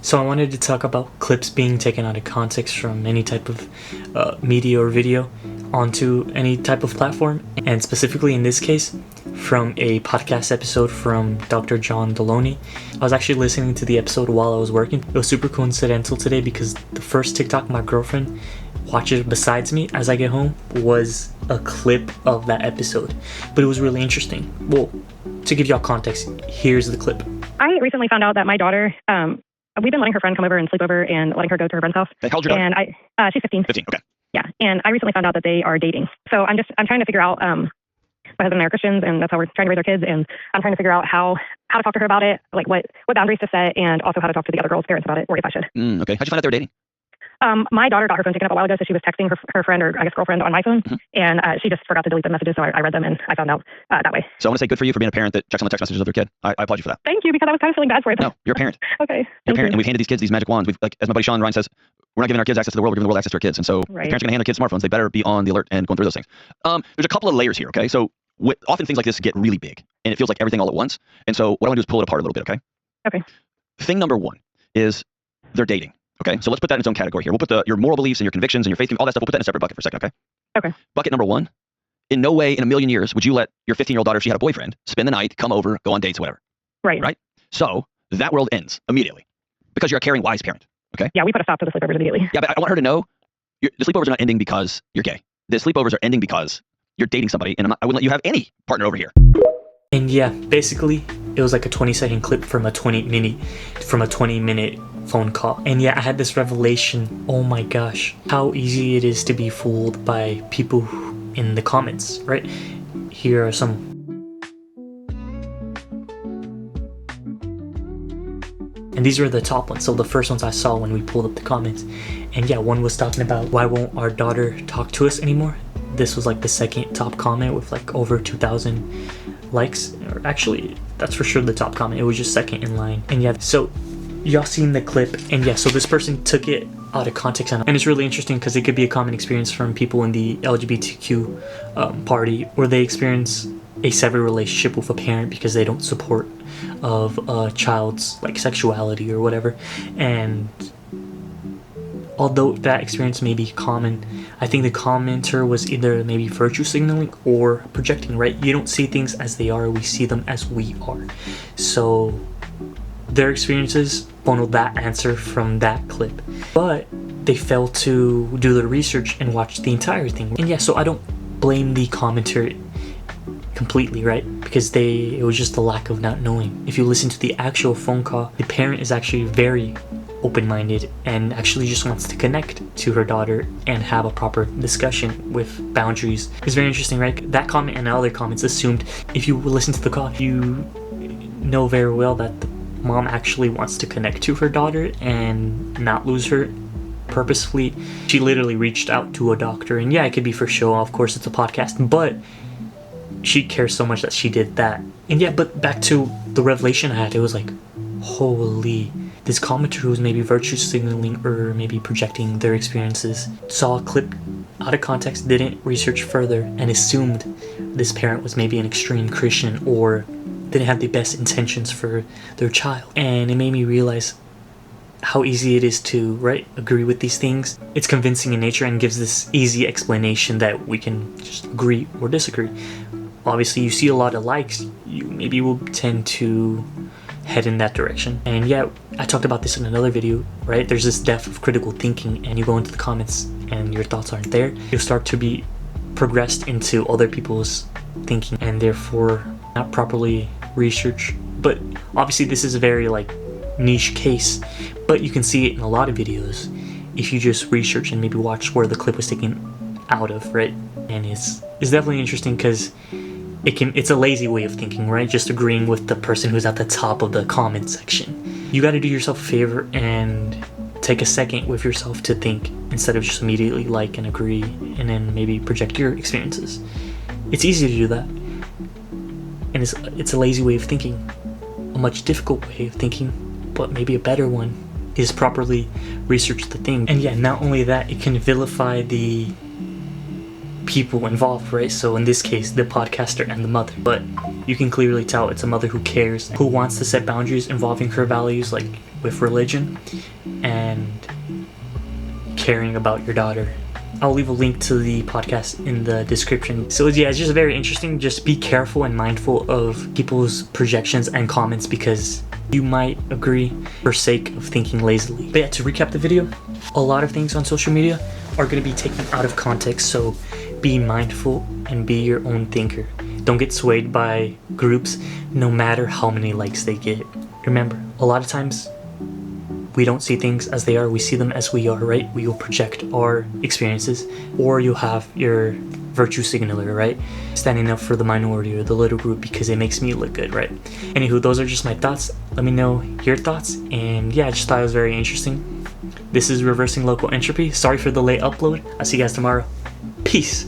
So I wanted to talk about clips being taken out of context from any type of media or video onto any type of platform, and specifically in this case from a podcast episode from Dr. John Deloney. I was actually listening to the episode while I was working. It was super coincidental today because the first TikTok my girlfriend watches besides me as I get home was a clip of that episode, but it was really interesting. Well, to give y'all context, here's the clip. I recently found out that my daughter, we've been letting her friend come over and sleep over and letting her go to her friend's house. Hey, how old is your daughter? And she's 15. 15, okay. Yeah, and I recently found out that they are dating. So I'm trying to figure out, my husband and I are Christians, and that's how we're trying to raise our kids, and I'm trying to figure out how to talk to her about it, like what boundaries to set, and also how to talk to the other girls' parents about it, or if I should. Okay. How'd you find out they were dating? My daughter got her phone taken up a while ago, so she was texting her friend, or I guess girlfriend, on my phone, and she just forgot to delete the messages, so I read them, and I found out that way. So I want to say good for you for being a parent that checks on the text messages of their kid. I applaud you for that. Thank you, because I was kind of feeling bad for it. No, you're a parent. Okay. You're a parent, and we've handed these kids these magic wands. We've, like, as my buddy Sean Ryan says, we're not giving our kids access to the world, we're giving the world access to our kids. And so if parents are going to hand their kids smartphones, they better be on the alert and going through those things. There's a couple of layers here, okay? So often things like this get really big, and it feels like everything all at once. And so what I want to do is pull it apart a little bit, okay? Okay. Thing number one is they're dating. Okay, so let's put that in its own category here. We'll put your moral beliefs and your convictions and your faith, all that stuff, we'll put that in a separate bucket for a second, okay? Okay. Bucket number one, in no way in a million years would you let your 15-year-old daughter, if she had a boyfriend, spend the night, come over, go on dates, whatever. Right. Right? So that world ends immediately because you're a caring, wise parent, okay? Yeah, we put a stop to the sleepovers immediately. Yeah, but I want her to know the sleepovers are not ending because you're gay. The sleepovers are ending because you're dating somebody, and I wouldn't let you have any partner over here. And yeah, basically, it was like a 20-second clip from a 20-minute phone call. And yeah, I had this revelation. Oh my gosh, how easy it is to be fooled by people in the comments, right? Here are some. And these were the top ones. So the first ones I saw when we pulled up the comments. And yeah, one was talking about, why won't our daughter talk to us anymore? This was like the second top comment with like over 2,000 likes. Or actually, that's for sure the top comment. It was just second in line. And yeah, so y'all seen the clip, and yeah, so this person took it out of context, and it's really interesting because it could be a common experience from people in the LGBTQ party, where they experience a severed relationship with a parent because they don't support of a child's like sexuality or whatever. And although that experience may be common, I think the commenter was either maybe virtue signaling or projecting, right? You don't see things as they are, we see them as we are. So their experiences funneled that answer from that clip, but they failed to do the research and watch the entire thing. And yeah, so I don't blame the commenter completely, right? Because it was just the lack of not knowing. If you listen to the actual phone call, the parent is actually very open-minded and actually just wants to connect to her daughter and have a proper discussion with boundaries. It's very interesting, right? That comment and other comments assumed if you listen to the call, you know very well that the mom actually wants to connect to her daughter and not lose her purposefully. She literally reached out to a doctor, and yeah, it could be for show, of course it's a podcast, but she cares so much that she did that. And yeah, but back to the revelation I had, it was like, holy, this commenter who was maybe virtue signaling or maybe projecting their experiences saw a clip out of context, didn't research further, and assumed this parent was maybe an extreme Christian or didn't have the best intentions for their child. And it made me realize how easy it is to, right, agree with these things. It's convincing in nature and gives this easy explanation that we can just agree or disagree. Obviously, you see a lot of likes, you maybe will tend to head in that direction. And yeah, I talked about this in another video, right? There's this depth of critical thinking, and you go into the comments and your thoughts aren't there. You'll start to be progressed into other people's thinking and therefore not properly researched. But obviously this is a very like niche case, but you can see it in a lot of videos if you just research and maybe watch where the clip was taken out of, right? And it's definitely interesting because it's a lazy way of thinking, right? Just agreeing with the person who's at the top of the comment section. You got to do yourself a favor and take a second with yourself to think instead of just immediately like and agree and then maybe project your experiences. It's easy to do that, and it's a lazy way of thinking, a much difficult way of thinking, but maybe a better one is properly research the thing. And yeah, not only that, it can vilify the people involved, right? So in this case, the podcaster and the mother, but you can clearly tell it's a mother who cares, who wants to set boundaries involving her values, like with religion and caring about your daughter. I'll leave a link to the podcast in the description. So yeah, it's just very interesting. Just be careful and mindful of people's projections and comments, because you might agree for sake of thinking lazily. But yeah, to recap the video, a lot of things on social media are going to be taken out of context, so be mindful and be your own thinker. Don't get swayed by groups, no matter how many likes they get. Remember, a lot of times we don't see things as they are, we see them as we are, right? We will project our experiences, or you'll have your virtue signaler, right? Standing up for the minority or the little group because it makes me look good, right? Anywho, those are just my thoughts. Let me know your thoughts. And yeah, I just thought it was very interesting. This is Reversing Local Entropy. Sorry for the late upload. I'll see you guys tomorrow. Peace.